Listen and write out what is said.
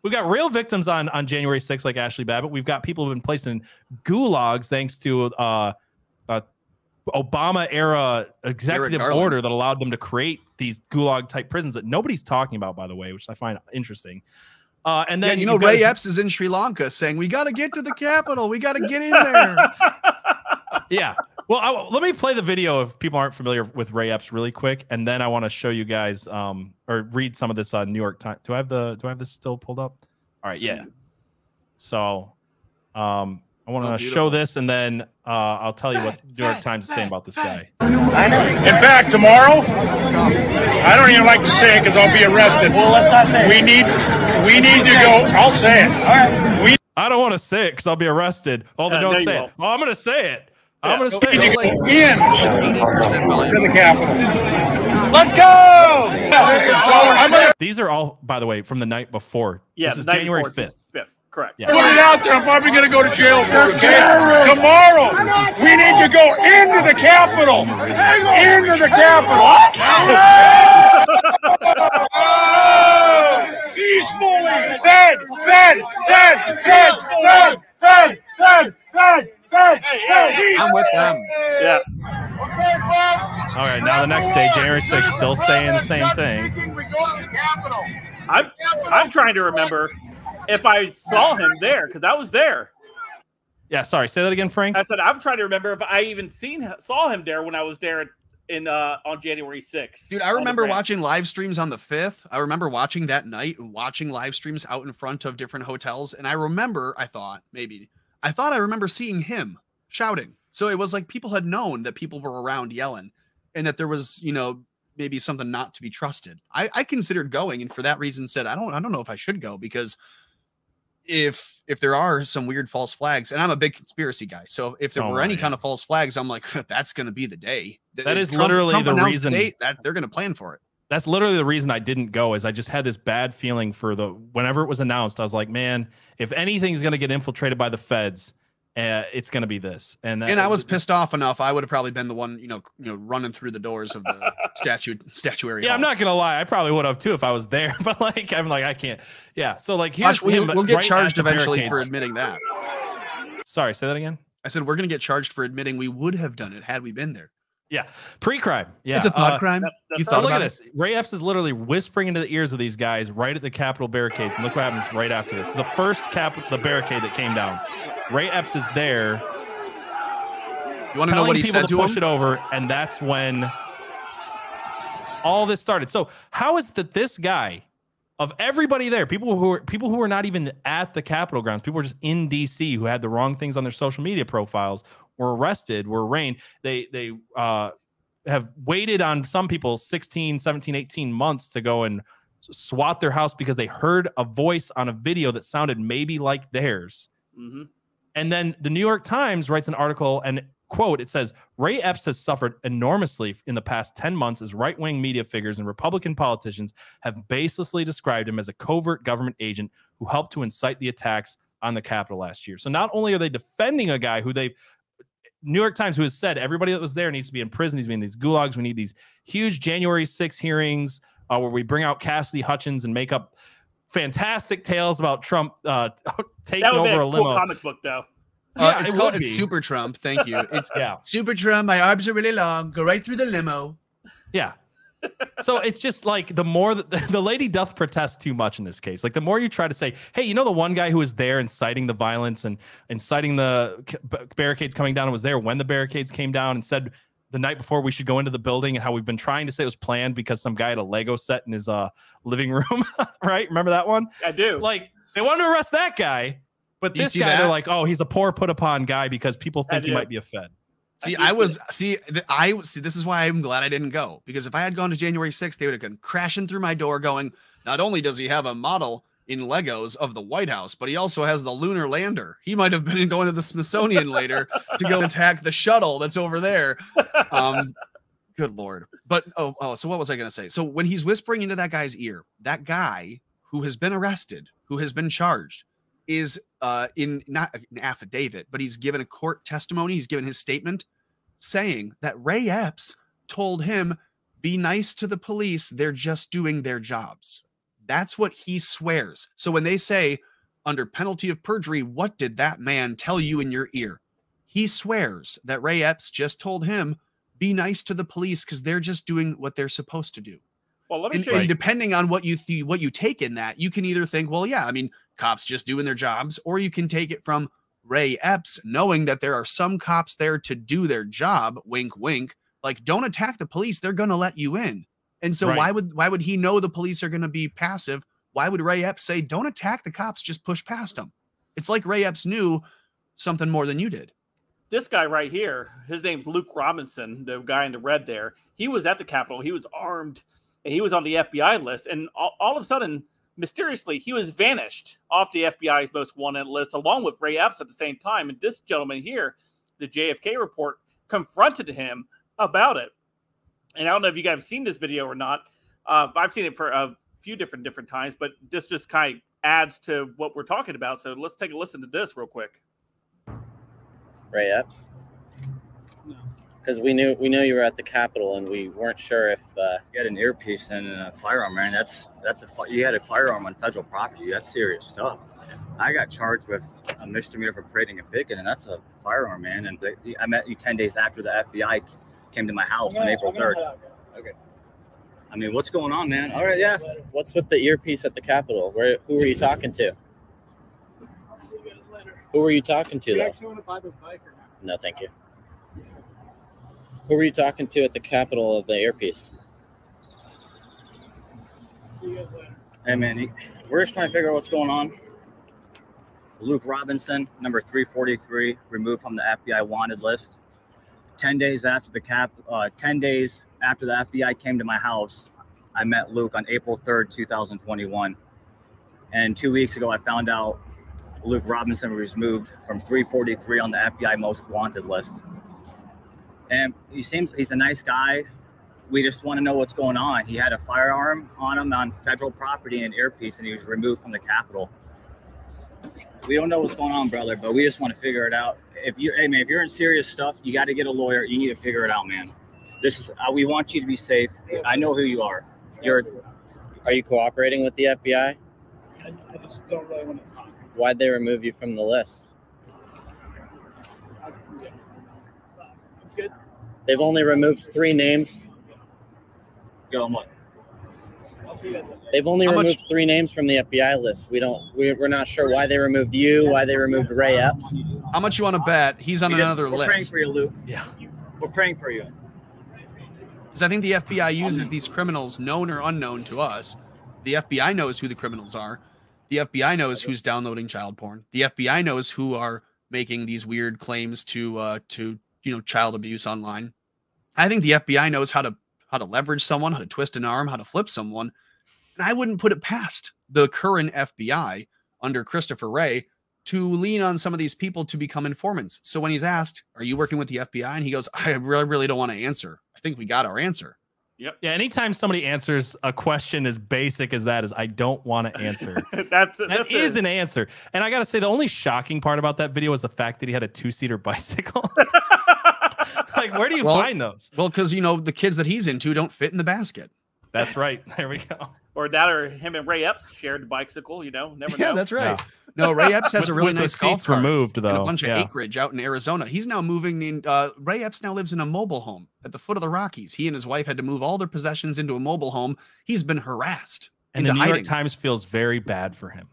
we've got real victims on January 6th, like Ashley Babbitt. We've got people who've been placed in gulags thanks to Obama era executive order that allowed them to create these gulag type prisons that nobody's talking about, by the way, which I find interesting. And then Ray Epps is in Sri Lanka saying, we got to get to the Capitol. We got to get in there. Yeah. Well, let me play the video if people aren't familiar with Ray Epps really quick, and then I want to show you guys or read some of this New York Times. Do I have this still pulled up? All right, yeah. So I want to show this, and then I'll tell you what New York Times is saying about this guy. In fact, tomorrow, I don't even like to say it because I'll be arrested. Well, let's not say it. We need to go. I'll say it. All right. I don't want to say it because I'll be arrested. Oh, then don't say it. Oh, I'm going to say it. I'm going to say it. Like 80% volume in the Capitol. Let's go! These are all, by the way, from the night before. Yeah, this is January 5th. Correct. Yeah. Put it out there. I'm probably going to go to jail for it. Tomorrow, we need to go into the Capitol. Into the Capitol. Peacefully. Fed. I'm with them. Yeah. All right, now the next day, January 6th, still saying the same thing. I'm trying to remember if I saw him there, because I was there. Yeah, sorry. Say that again, Frank. I said I'm trying to remember if I even saw him there when I was there on January 6th. Dude, I remember watching live streams on the 5th. I remember watching that night and watching live streams out in front of different hotels. And I remember, I remember seeing him shouting. So it was like people had known that people were around yelling and that there was, maybe something not to be trusted. I considered going, and for that reason said, I don't know if I should go, because if there are some weird false flags, and I'm a big conspiracy guy, so if there were any kind of false flags, I'm like, that's going to be the day. That is literally the reason that they're going to plan for it. That's literally the reason I didn't go, is I just had this bad feeling for whenever it was announced. I was like, man, if anything's going to get infiltrated by the feds, it's going to be this. And I was pissed off enough. I would have probably been the one, running through the doors of the statuary. Yeah, hall. I'm not going to lie. I probably would have too if I was there, but I'm like, I can't. Yeah. So like, we'll get charged eventually for admitting that. Sorry, say that again. I said, we're going to get charged for admitting we would have done it had we been there. Yeah. Pre-crime. Yeah. It's a thought crime. You thought look about at this. Ray Epps is literally whispering into the ears of these guys right at the Capitol barricades. And look what happens right after this. The first the barricade that came down. Ray Epps is there. You want to know what he said to him? Push it over, and that's when all this started. So how is it that this guy, of everybody there, people who are not even at the Capitol grounds, people were just in DC who had the wrong things on their social media profiles, were arrested, were arraigned. They have waited on some people 16, 17, 18 months to go and SWAT their house because they heard a voice on a video that sounded maybe like theirs. Mm-hmm. And then the New York Times writes an article, and quote, it says, Ray Epps has suffered enormously in the past 10 months as right-wing media figures and Republican politicians have baselessly described him as a covert government agent who helped to incite the attacks on the Capitol last year. So not only are they defending a guy who New York Times, who has said everybody that was there needs to be in prison, needs to be in these gulags. We need these huge January 6 hearings where we bring out Cassidy Hutchins and make up fantastic tales about Trump taking over a limo. Cool comic book, though. It's Super Trump. Thank you. It's Super Trump. My arms are really long. Go right through the limo. Yeah. So it's just like the more the lady doth protest too much in this case. Like the more you try to say, hey, the one guy who was there inciting the violence and inciting the barricades coming down and was there when the barricades came down and said the night before we should go into the building, and how we've been trying to say it was planned because some guy had a Lego set in his living room. Right? Remember that one? I do. Like they wanted to arrest that guy, but this guy, they're like, oh, he's a poor put upon guy because people think he might be a Fed. This is why I'm glad I didn't go, because if I had gone to January 6th, they would have come crashing through my door going, not only does he have a model in Legos of the White House, but he also has the lunar lander. He might have been going to the Smithsonian later to go attack the shuttle that's over there. Good Lord. But, so what was I going to say? So when he's whispering into that guy's ear, that guy who has been arrested, who has been charged, is in not an affidavit, but he's given a court testimony. He's given his statement saying that Ray Epps told him, be nice to the police. They're just doing their jobs. That's what he swears. So when they say under penalty of perjury, what did that man tell you in your ear? He swears that Ray Epps just told him, be nice to the police because they're just doing what they're supposed to do. Well, let me show And you. depending on what you take in that, you can either think, well, yeah, I mean, cops just doing their jobs, or you can take it from Ray Epps knowing that there are some cops there to do their job. Wink, wink. Like, don't attack the police. They're going to let you in. And so why would he know the police are going to be passive? Why would Ray Epps say, don't attack the cops, just push past them? It's like Ray Epps knew something more than you did. This guy right here, his name's Luke Robinson, the guy in the red there. He was at the Capitol. He was armed. And he was on the FBI list, and all of a sudden, mysteriously, he was vanished off the FBI's most wanted list, along with Ray Epps at the same time. And this gentleman here, the JFK report, confronted him about it. And I don't know if you guys have seen this video or not. I've seen it for a few different times, but this just kind of adds to what we're talking about. So let's take a listen to this real quick. Ray Epps? Because we knew you were at the Capitol, and we weren't sure if you had an earpiece and a firearm, man. You had a firearm on federal property. That's serious stuff. I got charged with a misdemeanor for parading and picking, and that's a firearm, man. And I met you 10 days after the FBI came to my house on April 3rd. Okay. I mean, what's going on, man? All right, yeah. What's with the earpiece at the Capitol? Who were you talking to? I'll see you guys later. Who were you talking to, Do you though? actually want to buy this bike or not? No, thank you. Who were you talking to at the Capitol of the earpiece? See you guys later. Hey, man, we're just trying to figure out what's going on. Luke Robinson, number 343, removed from the FBI wanted list. 10 days after the FBI came to my house, I met Luke on April 3rd, 2021. And 2 weeks ago, I found out Luke Robinson was removed from 343 on the FBI most wanted list. And he's a nice guy. We just want to know what's going on. He had a firearm on him on federal property and an earpiece, and he was removed from the Capitol. We don't know what's going on, brother, but we just want to figure it out. Hey, man, if you're in serious stuff, you got to get a lawyer. You need to figure it out, man. We want you to be safe. I know who you are. Are you cooperating with the FBI? I just don't really want to talk. Why'd they remove you from the list? I'm good. They've only removed 3 names. Go on what? I'll see you guys later. They've only removed 3 names from the FBI list. We're not sure why they removed you, why they removed Ray Epps. How much you want to bet he's on another We're praying list? for you, Luke. Yeah. We're praying for you. Because I think the FBI uses these criminals, known or unknown to us. The FBI knows who the criminals are. The FBI knows who's downloading child porn. The FBI knows who are making these weird claims to child abuse online. I think the FBI knows how to leverage someone, how to twist an arm, how to flip someone. And I wouldn't put it past the current FBI under Christopher Wray to lean on some of these people to become informants. So when he's asked, are you working with the FBI? And he goes, I really don't want to answer. I think we got our answer. Yep. Yeah. Anytime somebody answers a question as basic as that is, I don't want to answer. That is an answer. And I got to say, the only shocking part about that video was the fact that he had a 2-seater bicycle. Like, where do you find those? Well, because, the kids that he's into don't fit in the basket. That's right. There we go. Or that, or him and Ray Epps shared the bicycle, never know. Yeah, that's right. Yeah. No, Ray Epps has a really with the nice golf seats cart removed, though. and a bunch of Yeah. acreage out in Arizona. He's now moving in. Ray Epps now lives in a mobile home at the foot of the Rockies. He and his wife had to move all their possessions into a mobile home. He's been harassed And the into New York hiding. Times feels very bad for him.